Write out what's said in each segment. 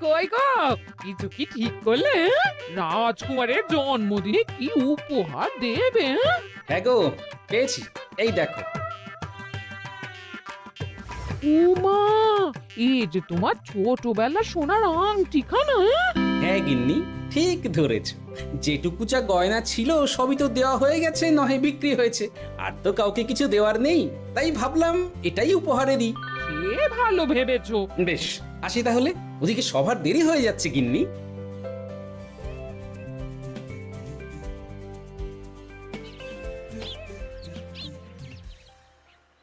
কই গো, কিছু কি ঠিক করলে? রাজকুমারের জন্মদিনে কি উপহার দেবে? হ্যাঁ গো, পেয়েছি। এই দেখো। উমা, এই যে তোমার ছোটবেলা সোনার আংটিখানা। হ্যাঁ গিন্নি, ঠিক ধরেছ। যেটুকু যা গয়না ছিল সবই তো দেওয়া হয়ে গেছে, নহে বিক্রি হয়েছে। আর তো কাউকে কিছু দেওয়ার নেই, তাই ভাবলাম এটাই উপহারে দিই। সে ভালো ভেবেছো। বেশ, আসি তাহলে। ওদিকে সবার দেরি হয়ে যাচ্ছে গিন্নি।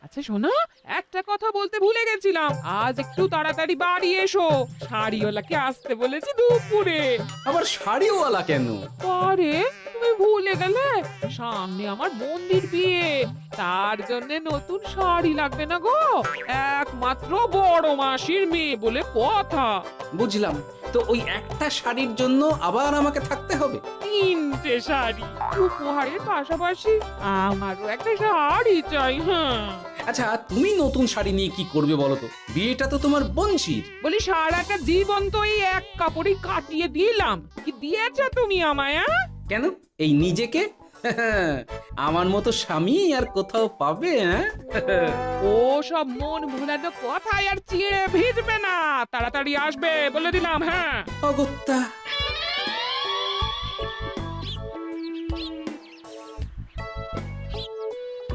আচ্ছা শোনো, একটা কথা বলতে ভুলে গেছিলাম। আজ একটু তাড়াতাড়ি বাড়ি এসো, শাড়িওয়ালাকে আসতে বলেছি দুপুরে। আবার শাড়িওয়ালা কেন? আরে তুমি ভুলে গেলে, সামনে আমার মন্দির বিয়ে, তার জন্য নতুন শাড়ি লাগবে না গো। একমাত্র বড় মাসির মেয়ে বলে কথা। বুঝলাম। তো ওই একটা শাড়ির জন্য আবার আমাকে থাকতে হবে? 3টে শাড়ি উপহারের পাশাপাশি আমারও একটা শাড়ি চাই। হ্যাঁ আচ্ছা, তুমি নতুন শাড়ি নিয়ে কি করবে বলো তো? বিয়েটা তো তোমার বংশীর। বলি, সারাটা জীবন তো এই এক কাপড়ই কাটিয়ে দিলাম, কি দিয়েছো তুমি আমায়? কেন, এই নিজেকে আমার মতো স্বামী আর কোথাও পাবে? ও সব মন ভুলানো কথায় আর চিড়ে ভিজবে না, তাড়াতাড়ি আসবে বলে দিলাম। হ্যাঁ অগত্যা।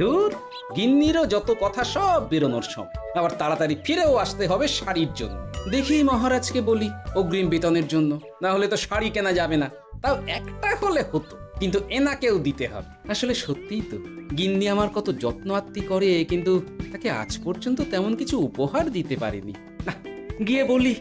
দূর, গিন্নিরও যত কথা সব বেরোনোর সময়। আবার তাড়াতাড়ি ফিরেও আসতে হবে শাড়ির জন্য। দেখি মহারাজকে বলি অগ্রিম বেতনের জন্য, না হলে তো শাড়ি কেনা যাবে না। তাও একটা হলে হতো, কিন্তু এনাকেও দিতে হবে। আসলে সত্যিই তো, গিন্নি আমার কত যত্ন আত্তি করে, কিন্তু তাকে আজ পর্যন্ত তেমন কিছু উপহার দিতে পারিনি। না, গিয়ে বলি।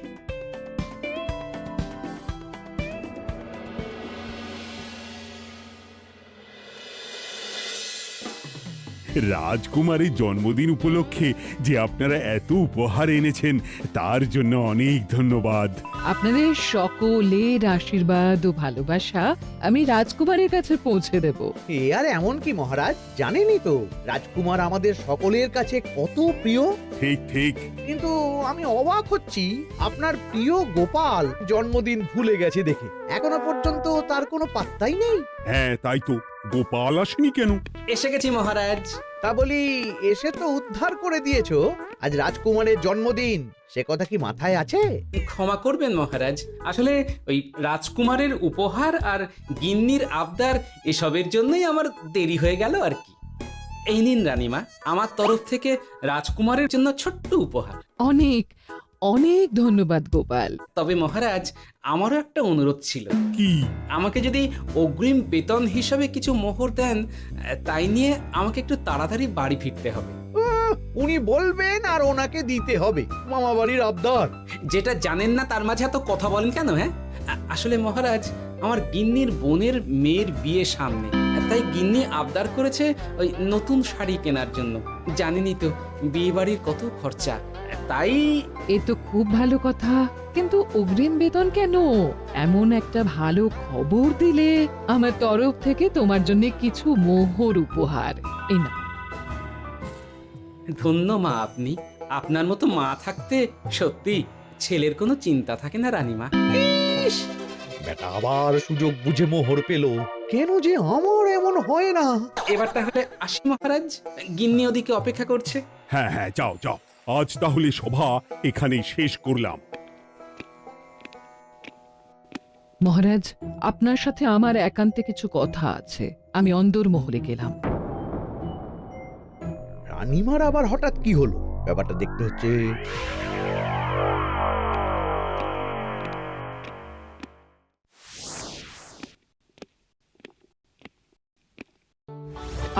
রাজকুমারের জন্মদিন উপলক্ষে যে আপনারা এত উপহার এনেছেন তার জন্য অনেক ধন্যবাদ। আপনাদের সকলের আশীর্বাদ ও ভালোবাসা আমি রাজকুমারের কাছে পৌঁছে দেব। এ আর এমন কি মহারাজ, জানেনই তো রাজকুমার আমাদের সকলের কাছে কত প্রিয়। ঠিক ঠিক। কিন্তু আমি অবাক হচ্ছি আপনার প্রিয় গোপাল জন্মদিন ভুলে গেছে দেখে। এখনো পর্যন্ত তার কোনো পাত্তাই নেই। হ্যাঁ তাই তো, গোপাল আসেনি কেন? এসে গেছি মহারাজ। তা বলি, এসে তো উদ্ধার করে দিয়েছো। আজ রাজকুমারের জন্মদিন, সে কথা কি মাথায় আছে? ক্ষমা করবেন মহারাজ, আসলে ওই রাজকুমারের উপহার আর গিন্নির আবদার এসবের জন্যই আমার দেরি হয়ে গেল আর কি। এই নিন রানীমা, আমার তরফ থেকে রাজকুমারের জন্য ছোট্ট উপহার। অনেক অনেক ধন্যবাদ গোপাল। তবে মহারাজ, আমারও একটা অনুরোধ ছিল। কি? আমাকে যদি অগ্রিম বেতন হিসাবে কিছু মোহর দেন, তাই নিয়ে আমাকে একটু তাড়াতাড়ি বাড়ি ফিরতে হবে। উনি বলবেন আর ওনাকে দিতে হবে, মামা বাড়ির আবদার। যেটা জানেন না তার মাঝে এত কথা বলেন কেন? হ্যাঁ, আসলে মহারাজ, আমার গিন্নির বোনের মেয়ের বিয়ে সামনে, তাই গিন্নি আবদার করেছে ওই নতুন শাড়ি কেনার জন্য। জানেনই তো বিয়ে বাড়ির কত খরচা, তাই। এ তো খুব ভালো কথা, কিন্তু অগ্রিম বেতন কেন? এমন একটা ভালো খবর দিলে আমার তরফ থেকে তোমার জন্য কিছু মোহর উপহার। এই না, ধন্য মা আপনি। আপনার মতো মা থাকতে সত্যি ছেলের কোনো চিন্তা থাকে না রানীমা। ইস, বেটা আবার সুযোগ বুঝে মোহর পেল। কেন যে আমার এমন হয় না। এবার তাহলে আসি মহারাজ, গিন্নি ওদিকে অপেক্ষা করছে। হ্যাঁ হ্যাঁ, যাও যাও, আজ তাহলে সভা এখানেই শেষ করলাম। মহারাজ, আপনার সাথে আমার একান্তে কিছু কথা আছে। আমি অন্দরমহলে গেলাম। রানীমার আবার হঠাৎ কি হলো, ব্যাপারটা দেখতে হচ্ছে।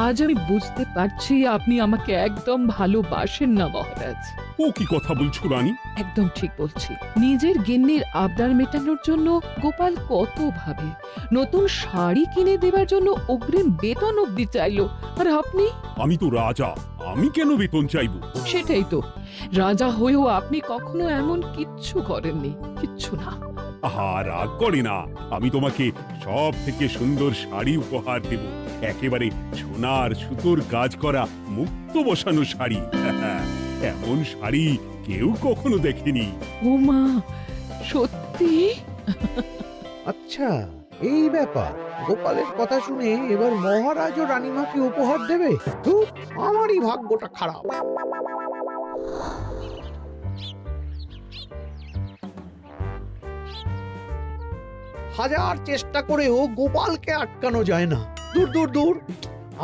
আজ আমি বুঝতে পারছি আপনি আমাকে একদম ভালোবাসেন না মহারাজ। ও কি কথা বলছো রানী? একদম ঠিক বলছি। নিজের গিন্নির আবদার মেটানোর জন্য গোপাল কত ভাবে, নতুন শাড়ি কিনে দেবার জন্য অগ্রিম বেতন অব্দি চাইলো, আর আপনি? আমি তো রাজা, আমি কেন বেতন চাইবো? সেটাই তো, রাজা হয়েও আপনি কখনো এমন কিচ্ছু করেননি, কিচ্ছু না। আহা, রাগ করে না, আমি তোমাকে সব থেকে সুন্দর শাড়ি উপহার দেব। একেবারে সোনার সুতোর কাজ করা মুক্ত বসানো শাড়ি। এমন শাড়ি কেউ কখনো দেখেনি। ও মা, সত্যি? আচ্ছা, এই ব্যাপার। গোপালের কথা শুনে এবার মহারাজ ও রানীমাকে উপহার দেবে? ধুর, আমারই ভাগ্যটা খারাপ। হাজার চেষ্টা করেও গোপালকে আটকানো যায় না। দূর দূর দূর,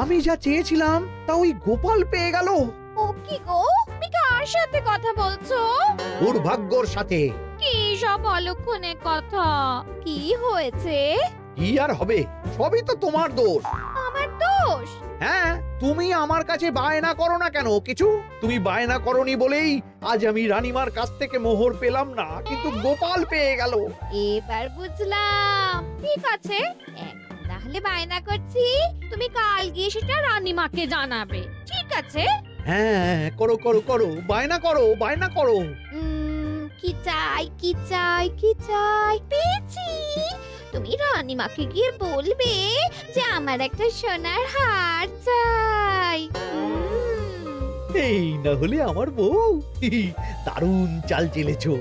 আমি যা চেয়েছিলাম তা ওই গোপাল পেয়ে গেল। ও কি গো, তুমি কার সাথে কথা বলছো? দুর্ভাগ্যর সাথে। কি সব অলক্ষণে কথা? কি হয়েছে? কি আর হবে, সবই তো তোমার দোষ। আমার দোষ? হ্যাঁ, তুমি আমার কাছে বায়না করো না কেন কিছু? তুমি বায়না করনি বলেই আজ আমি রানীমার কাছ থেকে মোহর পেলাম না, কিন্তু গোপাল পেয়ে গেল। এবার বুঝলাম। ঠিক আছে, এখন তাহলে বায়না করছি, তুমি কাল গিয়ে সেটা রানীমাকে জানাবে। ঠিক আছে? হ্যাঁ, করো করো করো, বায়না করো, বায়না করো। কি চাই, কি চাই, কি চাই? পেয়েছি। তুমি রানীমাকে গিয়ে বলবে যে আমার একটা সোনার হার চাই। এই না হলে আমার বউ। দারুণ চাল চেলেছো।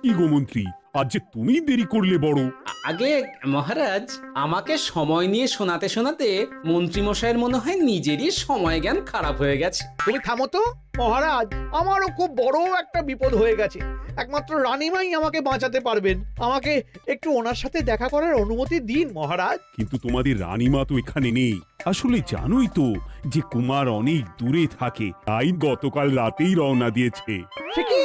কি গো মন্ত্রী, আজ যে তুমি দেরি করলে বড়। আগে মহারাজ, আমাকে সময় নিয়ে শোনাতে শোনাতে মন্ত্রীমশাইয়ের মনে হয় নিজেরই সময় জ্ঞান খারাপ হয়ে গেছে। তুমি থামো তো মহারাজ, আমারও খুব বড় একটা বিপদ হয়ে গেছে। একমাত্র রানীমাই আমাকে বাঁচাতে পারবেন। আমাকে একটু ওনার সাথে দেখা করার অনুমতি দিন মহারাজ। কিন্তু তোমাদের রানীমা তো এখানে নেই। আসলে জানোই তো যে কুমার অনেক দূরে থাকে, তাই গতকাল রাতেই রওনা দিয়েছে। সে কি,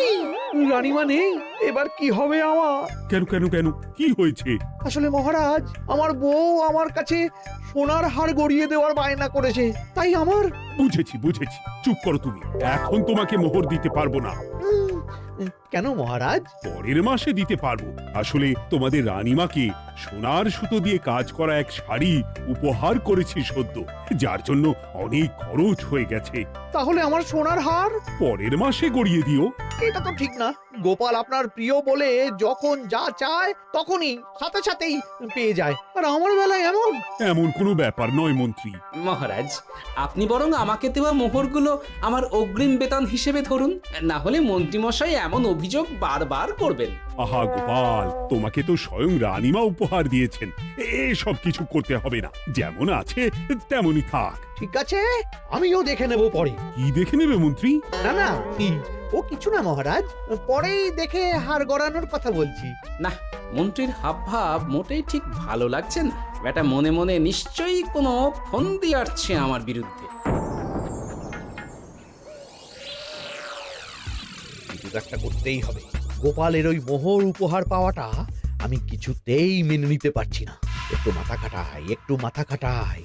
রানীমা নেই? এবার কি হবে আমার? কেন কেন কেন, কি হয়েছে? আসলে মহারাজ, আমার বউ আমার কাছে সোনার হার গড়িয়ে দেওয়ার বায়না করেছে, তাই আমার। বুঝেছি বুঝেছি, চুপ করো তুমি। এখন তোমাকে মোহর দিতে পারবো না। কেন মহারাজ? পরের মাসে দিতে পারবো। আসলে তোমাদের রানীমাকে সোনার সুতো দিয়ে কাজ করা এক শাড়ি উপহার করেছি সদ্য, যার জন্য অনেক খরচ হয়ে গেছে। তাহলে আমার সোনার হার পরের মাসে গড়িয়ে দিও। এটা তো ঠিক না। গোপাল আপনার প্রিয় বলে যখন যা চায় তখনই সাথে সাথেই পেয়ে যায়, আর আমার বেলায় এমন। এমন কোনো ব্যাপার নয় মন্ত্রী। মহারাজ, আপনি বরং আমাকে দেওয়া মোহরগুলো আমার অগ্রিম বেতন হিসেবে ধরুন, না হলে মন্ত্রীমশাই এমন অভিযোগ বারবার করবেন। আহা গোপাল, তোমাকে তো স্বয়ং রানীমা উপহার দিয়েছেন, এসব কিছু করতে হবে না। যেমন আছে তেমনই থাক। ঠিক আছে, আমিও দেখে নেব পরে। কি দেখে নেবে মন্ত্রী? না না, ও কিছু না মহারাজ, পরেই দেখে হার গড়ানোর কথা বলছি। না, মন্ত্রীর হাবভাব মোটেই ঠিক ভালো লাগছে না। বেটা মনে মনে নিশ্চয়ই কোনো ফন্দি আটছে আমার বিরুদ্ধে। কিছু একটা করতেই হবে। গোপালের ওই মোহর উপহার পাওয়াটা আমি কিছুতেই মেনে নিতে পারছি না। একটু মাথা খাটাই, একটু মাথা খাটাই।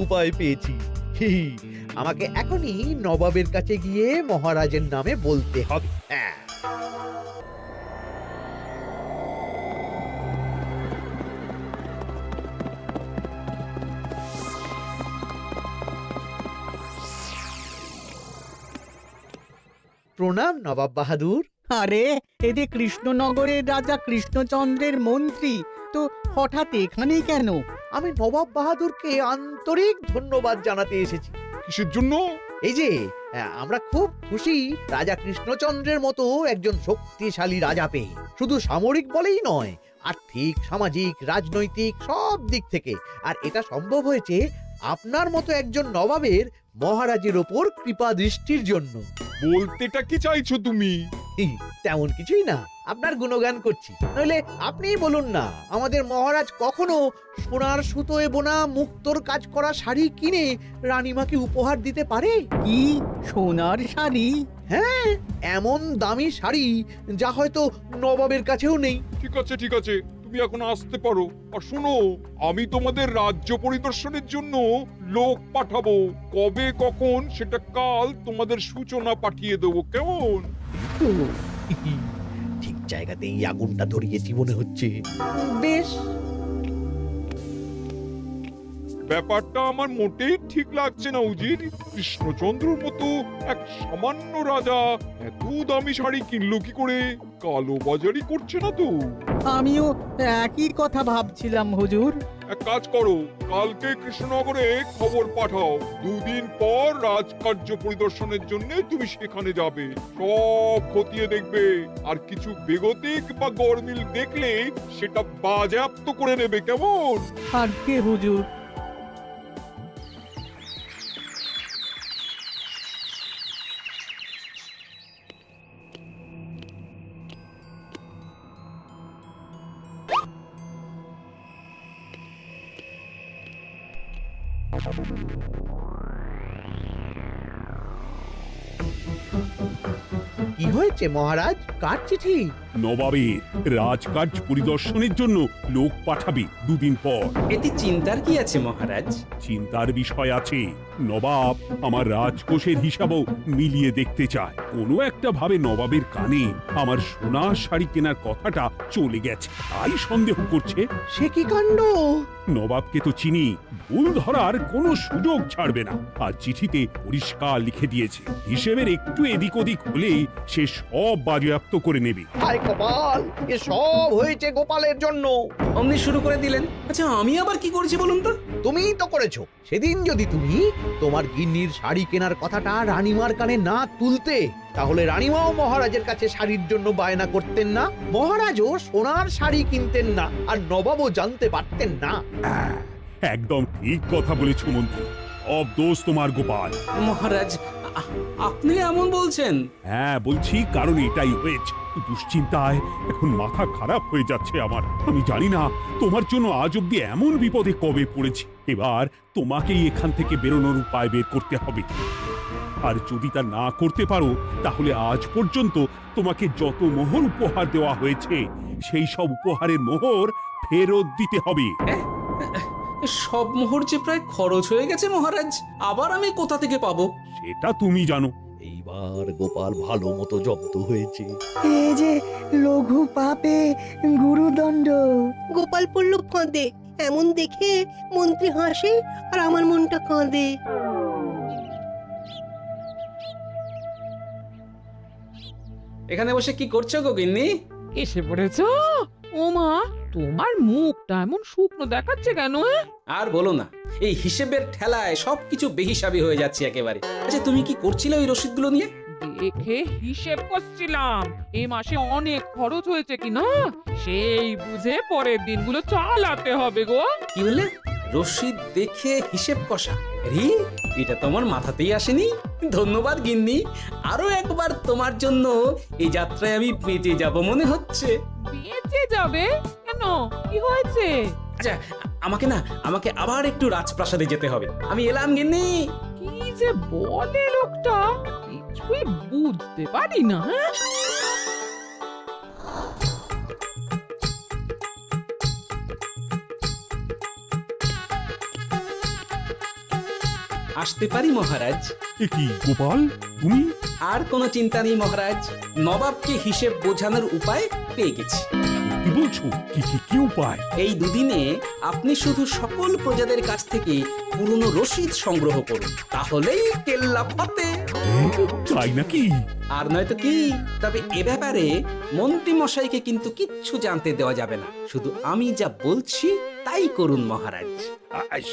উপায় পেয়েছি। আমাকে এখনই নবাবের কাছে গিয়ে মহারাজের নামে বলতে হবে। প্রণাম নবাব বাহাদুর। আরে এতে কৃষ্ণনগরের রাজা কৃষ্ণচন্দ্রের মন্ত্রী তো হঠাৎ এখানেই কেন? আমি নবাব বাহাদুরকে আন্তরিক ধন্যবাদ জানাতে এসেছি। কিসের জন্য? এই যে আমরা খুব খুশি রাজা কৃষ্ণচন্দ্রের মতো একজন শক্তিশালী রাজা পেয়ে। শুধু সামরিক বলেই নয়, আর্থিক, সামাজিক, রাজনৈতিক সব দিক থেকে। আর এটা সম্ভব হয়েছে আপনার মতো একজন নবাবের মহারাজের ওপর কৃপা দৃষ্টির জন্য। বলতেটা কি চাইছো তুমি? তেমন কিছুই না, আপনার গুণগান করছি। নইলে আপনিই বলুন না, আমাদের মহারাজ কখনো সোনার সুতোয় বোনা মুক্তোর কাজ করা শাড়ি কিনে রানীমাকে উপহার দিতে পারে? কি সোনার শাড়ি? হ্যাঁ, এমন দামি শাড়ি যা হয়তো নবাবের কাছেও নেই। ঠিক আছে ঠিক আছে, তুমি এখন আসতে পারো। আর শোনো, আমি তোমাদের রাজ্য পরিদর্শনের জন্য লোক পাঠাবো। কবে কখন সেটা কাল তোমাদের সূচনা পাঠিয়ে দেবো, কেমন? তো, ঠিক জায়গাতেই আগুনটা ধরিয়েছি মনে হচ্ছে। বেশ। ব্যাপারটা আমার মোটেই ঠিক লাগছে না উজির। কৃষ্ণচন্দ্রর মতো এক সামান্য রাজা এত দামি শাড়ি কিনলো কি করে? কালো বাজারি করছে না তো? আমিও একই কথা ভাবছিলাম হুজুর। এক কাজ করো, কালকে কৃষ্ণনগরে খবর পাঠাও, 2 দিন পর রাজকার্য পরিদর্শনের জন্য তুমি সেখানে যাবে। সব খতিয়ে দেখবে, আর কিছু বেগতিক বা গরমিল দেখলে সেটা বাজেয়াপ্ত করে নেবে, কেমন? আর কে হুজুর? কি হয়েছে মহারাজ? কার চিঠি? নবাবের রাজকার্য পরিদর্শনের জন্য লোক পাঠাবে 2 দিন পর। এতে চিন্তার কি আছে মহারাজ? চিন্তার বিষয় আছে। নবাব আমার রাজকোষের হিসাবও মিলিয়ে দেখতে চায়। কোনো একটা ভাবে নবাবের কানে আমার সোনার শাড়ি কেনার কথাটা চলে গেছে, তাই সন্দেহ করছে। সে কি কাণ্ড! নবাবকে তো চিনি, ভুল ধরার কোনো সুযোগ ছাড়বে না। আর চিঠিতে পরিষ্কার লিখে দিয়েছে, হিসেবের একটু এদিক ওদিক হলেই সে সব বাজেয়াপ্ত করে নেবে। হায় কপাল! এ সব হয়েছে গোপালের জন্য। অমনি শুরু করে দিলেন। আচ্ছা, আমি আবার কি করেছি বলুন তো? তুমিই তো করেছো। সেদিন যদি তুমি তোমার গিন্নির শাড়ি কেনার কথাটা রানীমার কানে না তুলতে, তাহলে রানীমাও মহারাজের কাছে শাড়ির জন্য বায়না করতেন না, মহারাজও সোনার শাড়ি কিনতেন না, আর নবাবও জানতে পারতেন না। একদম ঠিক কথা বলেছ মন্ত্রী, সব দোষ তোমার গোপাল। মহারাজ, আপনি এমন বলছেন? হ্যাঁ বলছি, কারণ এটাই হয়েছে। দুশ্চিন্তায় এখন মাথা খারাপ হয়ে যাচ্ছে আমার। আমি জানি না তোমার জন্য আজ অব্দি এমন বিপদে কবে পড়েছি। এবার তোমাকেই এখান থেকে বেরোনোর উপায় বের করতে হবে। আর যদি তা না করতে পারো, তাহলে আজ পর্যন্ত তোমাকে যত মোহর উপহার দেওয়া হয়েছে সেই সব উপহারের মোহর ফেরত দিতে হবে। সব মোহর যে প্রায় খরচ হয়ে গেছে মহারাজ, আবার আমি কোথা থেকে পাবো? সেটা তুমি জানো। এইবার গোপাল ভালো মতো জব্দ হয়েছে। এ যে লঘু পাপে গুরুদণ্ড। গোপাল পড়ল কাঁদে, এমন দেখে মন্ত্রী হাসে আর আমার মনটা কাঁদে। এখানে বসে কি করছো গো গিন্নি? এসে পড়েছ? ওমা, তোমার মুখটা এমন শুকনো দেখাচ্ছে কেন? আর বলো না, এই হিসেবের ঠেলায় সবকিছু বেহিসাবি হয়ে যাচ্ছে একেবারে। আচ্ছা, তুমি কি করছিলে ওই রসিদগুলো নিয়ে? দেখে হিসেব করছিলাম এই মাসে অনেক খরচ হয়েছে কিনা, সেই বুঝে পরের দিনগুলো চালাতে হবে গো। কি বললে? রসিদ দেখে হিসেব কষা? আরে, এটা তোমার মাথাতেই আসেনি। ধন্যবাদ গিন্নি, আরো একবার তোমার জন্য এই যাত্রায় আমি বেঁচে যাব মনে হচ্ছে। বেঁচে যাবে কেন? কি হয়েছে? আচ্ছা, আমাকে আবার একটু রাজপ্রাসাদে যেতে হবে। আমি এলাম গিন্নি। কি যে বলে লোকটা, কিছুই বুঝতে পারি না। হ্যাঁ, আসতে পারি মহারাজ? এ কি গোপাল, তুমি? আর কোনো চিন্তা নেই মহারাজ, নবাবকে হিসেব বোঝানোর উপায় পেয়ে গেছি। কি বলছো? কি উপায়? এই দুদিনে আপনি শুধু সকল প্রজাদের কাছ থেকে পুরনো রসিদ সংগ্রহ করুন, তাহলেই কেল্লা ফতে। তাই নাকি? আর নয়তো কি? তবে এ ব্যাপারে মন্ত্রী মশাইকে কিন্তু কিচ্ছু জানতে দেওয়া যাবে না। শুধু আমি যা বলছি তাই করুন মহারাজ।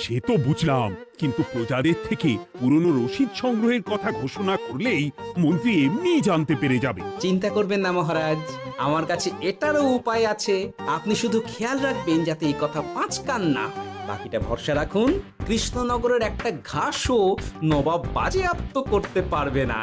সে তো বুঝলাম, কিন্তু প্রজাদের থেকে পুরনো রসিদ সংগ্রহের কথা ঘোষণা করলেই মন্ত্রী এমনিই জানতে পেরে যাবে। চিন্তা করবেন না মহারাজ, আমার কাছে এটারও উপায় আছে। আপনি শুধু খেয়াল রাখবেন যাতে এই কথা 5 কান না। বাকিটা ভরসা রাখুন, কৃষ্ণনগরের একটা ঘাসও নবাব বাজেয়াপ্ত করতে পারবে না।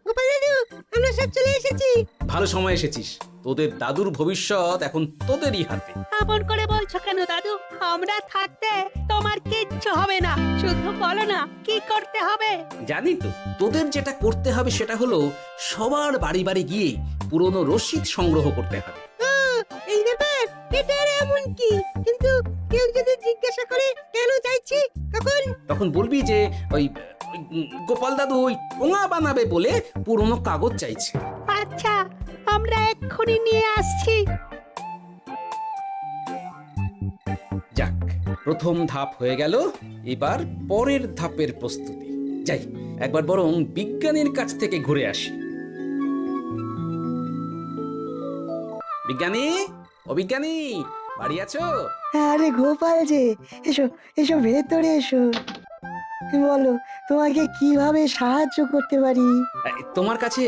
গোপাল দাদু, আমরা সব চলে এসেছি। ভালো সময় এসেছিস, তোদের দাদুর ভবিষ্যৎ এখন তোদেরই হাতে। আপন করে বলছো কেন দাদু? আমরা থাকতে তোমার কিচ্ছু হবে না, শুধু বলো না কি করতে হবে। জানি তো, তোদের যেটা করতে হবে সেটা হলো সবার বাড়ি বাড়ি গিয়ে পুরনো রসিদ সংগ্রহ করতে হবে। এই ব্যাপার, এটা আর এমন কি? কিন্তু কেউ যদি জিজ্ঞাসা করে কেন চাইছি, তখন তখন বলবি যে ওই গোপাল দাদু ওই ঠোঙা বানাবে বলে পুরনো কাগজ চাইছে। আচ্ছা, আমরা এক্ষুনি নিয়ে আসছি। যাক, প্রথম ধাপ হয়ে গেল, এবার পরের ধাপের প্রস্তুতি। যাই, একবার বরং বিজ্ঞানীর কাছ থেকে ঘুরে আসি। বিজ্ঞানী, ও বিজ্ঞানী, বাড়ি আছো? আরে গোপাল যে, এসো এসো ভেতরে এসো। বলো, তোমাকে কিভাবে সাহায্য করতে পারি? তোমার কাছে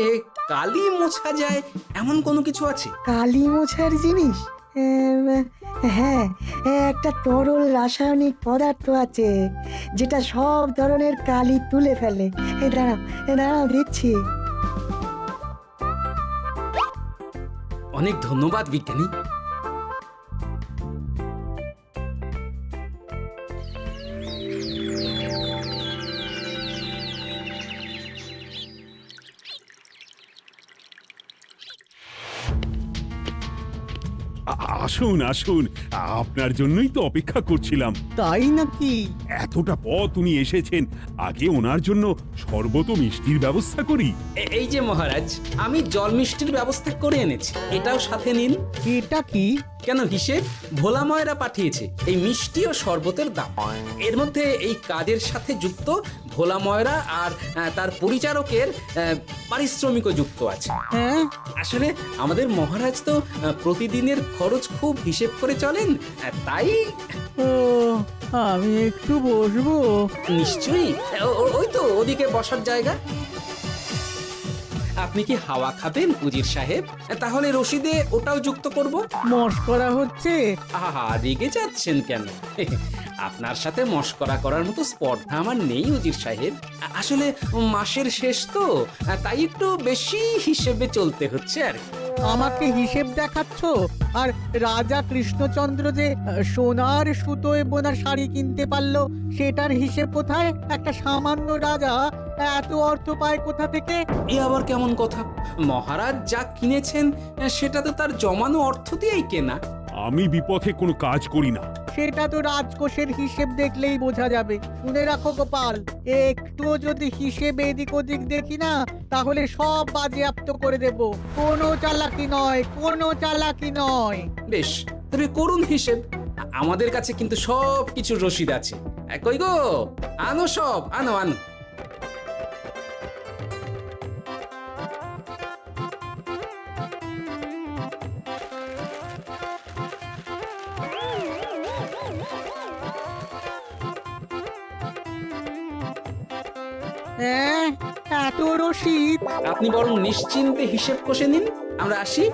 কালি মোছা যায় এমন কোনো কিছু আছে? কালি মোছার জিনিস? হ্যাঁ, একটা তরল রাসায়নিক পদার্থ আছে যেটা সব ধরনের কালি তুলে ফেলে। দাঁড়াও দিচ্ছি। অনেক ধন্যবাদ বিজ্ঞানী। আসুন আসুন, আপনার জন্যই তো অপেক্ষা করছিলাম। তাই নাকি? এতটা পথ উনি এসেছেন, আগে ওনার জন্য শরবত ও মিষ্টির ব্যবস্থা করি। এই যে মহারাজ, আমি জল মিষ্টির ব্যবস্থা করে এনেছি, এটাও সাথে নিন। এটা কি? কেন, হিসেব ভোলা ময়রা পাঠিয়েছে এই মিষ্টি ও শরবতের দাম। এর মধ্যে এই কাজের সাথে যুক্ত ভোলা ময়রা আর তার পরিচারকের পারিশ্রমিকও যুক্ত আছে। হ্যাঁ, আসলে আমাদের মহারাজ তো প্রতিদিনের খরচ খুব হিসেব করে চলেন, তাই। ও, আমি একটু বসবো? নিশ্চয়ই, ওই তো ওদিকে বসার জায়গা। আপনি কি হাওয়া খাবেন উজির সাহেব? তাহলে রশিদে ওটাও যুক্ত করব। মস্করা হচ্ছে? আহা, রেগে যাচ্ছেন কেন? আপনার সাথে মস্করা করার মতো স্পর্ধা আমার নেই উজির সাহেব। আসলে মাসের শেষ তো, তাই একটু বেশি হিসেবে চলতে হচ্ছে আর কি। আমাকে হিসেব দেখাচ্ছ? আর রাজা কৃষ্ণচন্দ্র যে সোনার সুতোয় বোনা শাড়ি কিনতে পারলো, সেটার হিসেব কোথায়? একটা সামান্য রাজা এত অর্থ পায় কোথা থেকে? এ আবার কেমন কথা? মহারাজ যা কিনেছেন সেটা তো তার জমানো অর্থ দিয়েই কেনা। আমি বিপথে কোনো কাজ করি না। সেটা তো রাজকোষের হিসেব দেখলেই বোঝা যাবে। শুনে রাখো গোপাল, একটুও যদি হিসেব এদিক ওদিক দেখি না, তাহলে সব বাজেয়াপ্ত করে দেব। কোনো চালাকি নয়, কোনো চালাকি নয়। বেশ, তবে করুন হিসেব। আমাদের কাছে কিন্তু সব কিছু রসিদ আছে। কই গো, আনো সব, আনো আনো। হ্যাঁ, এত রসিদ? আপনি বরং নিশ্চিন্তে হিসেব কষে নিন, আমরা আসি।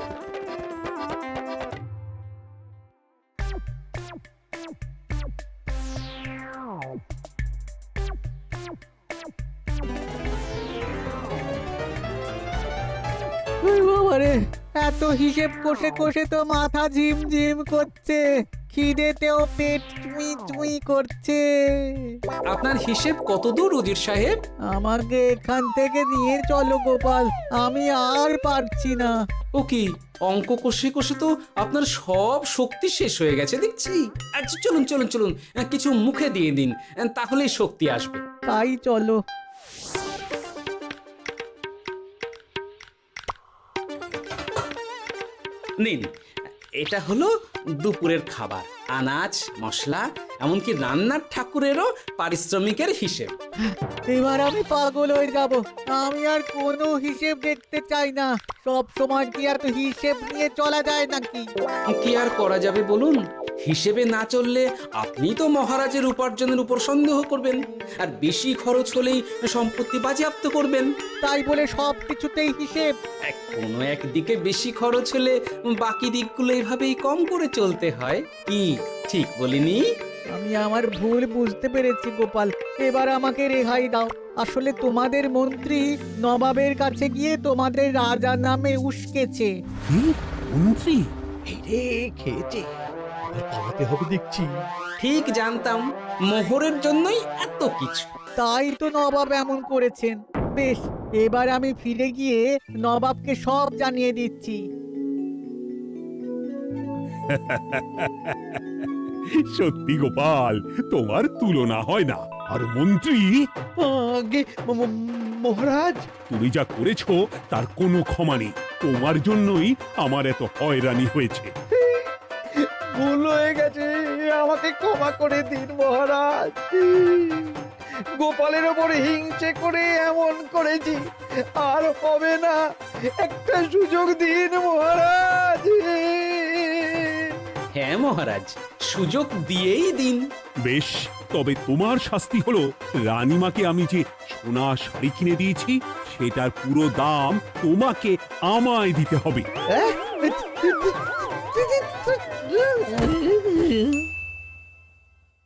বাবারে, এত হিসেব কষে কষে তো মাথা ঝিমঝিম করছে, খিদেতেও পেট চুই চুই করছে। আপনার হিসেব কত দূর উজির সাহেব? আমাকে এখান থেকে নিয়ে চলো গোপাল, আমি আর পারছি না। ও কি, অঙ্ক কষে কষে তো আপনার সব শক্তি শেষ হয়ে গেছে দেখছি। আচ্ছা চলুন চলুন চলুন, কিছু মুখে দিয়ে দিন, তাহলেই শক্তি আসবে। তাই চলো। নিন, এটা হলো দুপুরের খাবার, আনাজ মশলা, এমনকি রান্নার ঠাকুরেরও পারিশ্রমিকের হিসেব। এবার আমি পাগল হয়ে যাব। আমি আর কোনো হিসেব দেখতে চাই না। সব সময় কি আর হিসেব নিয়ে চলা যায় নাকি? কি আর করা যাবে বলুন? হিসেবে না চললে আপনি তো মহারাজের উপার্জনের উপর সন্দেহ করবেন, আর বেশি খরচ হলেই সম্পত্তি বাজেয়াপ্ত করবেন। তাই বলে সব কিছুতেই হিসেব? কোনো একদিকে বেশি খরচ হলে বাকি দিকগুলো এভাবেই কম করে চলতে হয়। কি ঠিক বলিনি? আমি আমার ভুল বুঝতে পেরেছি গোপাল, এবার আমাকে রেহাই দাও। আসলে তোমাদের মন্ত্রী নবাবের কাছে গিয়ে তোমাদের রাজা নামে উস্কেছে। কি? মন্ত্রী? এই রে, খেয়েছে, এবার পালাতে হবে দেখছি। ঠিক জানতাম, মোহরের জন্যই এত কিছু। তাই তো নবাব এমন করেছেন। বেশ, এবার আমি ফিরে গিয়ে নবাবকে সব জানিয়ে দিচ্ছি। সত্যি গোপাল, তোমার তুলনা হয় না। আর মন্ত্রী, আগে মহারাজ, তুমি যা করেছো তার কোনো ক্ষমা নেই। তোমার জন্যই আমার এত হয়রানি হয়েছে। ভুল হয়ে গেছে, আমাকে ক্ষমা করে দিন মহারাজ। গোপালের ওপর হিংসে করে এমন করেছি, আর হবে না। একটা সুযোগ দিন মহারাজ। হ্যাঁ মহারাজ, সুযোগ দিয়েই দিন। বেশ, তবে তোমার শাস্তি হলো রানীমাকে আমি যে সোনা শাড়ি কিনে দিয়েছি সেটার পুরো দাম তোমাকে আমায় দিতে হবে।